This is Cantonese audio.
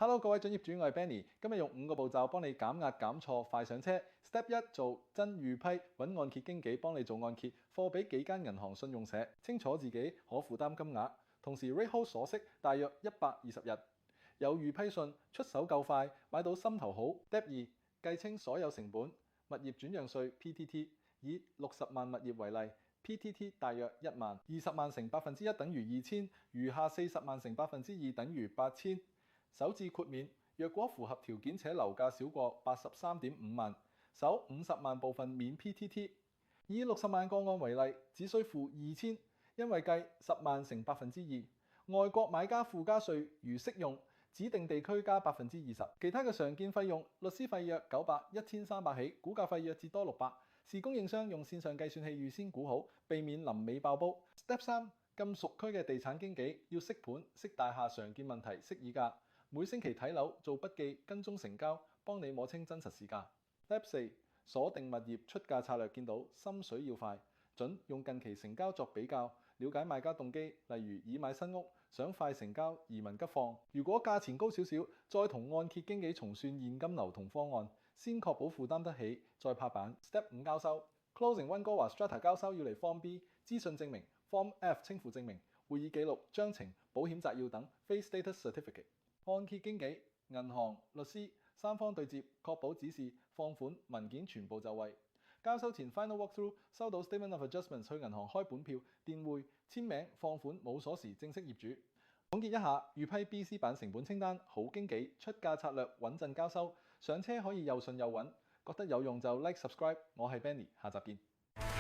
Hello，各位準業主，我係 Benny，今日用5個步驟幫你減壓減錯快上車。Step 1做真預批，揾按揭經紀幫你做按揭，貨俾幾間銀行信用社，清楚自己可負擔金額，同時 rate hold 鎖息大約120日，有預批信，出手夠快，買到心頭好。Step 2計清所有成本，物業轉讓稅 PTT， 以60萬物業為例。PTT 大約1萬，20萬乘1%等於2000，餘下40萬乘2%等於8000。首置豁免，若果符合條件且樓價少過83.5萬，首50萬部分免 PTT。以60萬個案為例，只需付2000，因為計10萬乘2%。外國買家附加稅如適用，指定地區加20%。其他嘅常見費用，律師費約900、1300起，估價費約至多600。視供應商用線上計算器預先估好，避免臨尾爆煲。Step 3咁熟區嘅地產經紀要識盤、識大廈常見問題、識議價。每星期睇樓做筆記，跟蹤成交，幫你摸清真實市價。Step 4鎖定物業出價策略，見到心水要快，準用近期成交作比較，了解賣家動機，例如已買新屋，想快成交，移民急放。如果價錢高少少，再同按揭經紀重算現金流同方案，先確保負擔得起，再拍板。Step 5交收 ，Closing 溫哥華 Strata 交收要嚟 Form B 資訊證明、Form F 清付證明、會議記錄、章程、保險摘要等非 Status Certificate。按揭經紀、銀行、律師三方對接，確保指示、放款文件全部就位。交收前 Final Walkthrough 收到 Statement of Adjustments 去銀行開本票、電匯、簽名、放款冇鎖匙正式業主。總結一下，預批 BC 版成本清單，好經紀出價策略穩陣交收，上車可以又順又穩。覺得有用就 Like Subscribe，我係 Benny，下集見。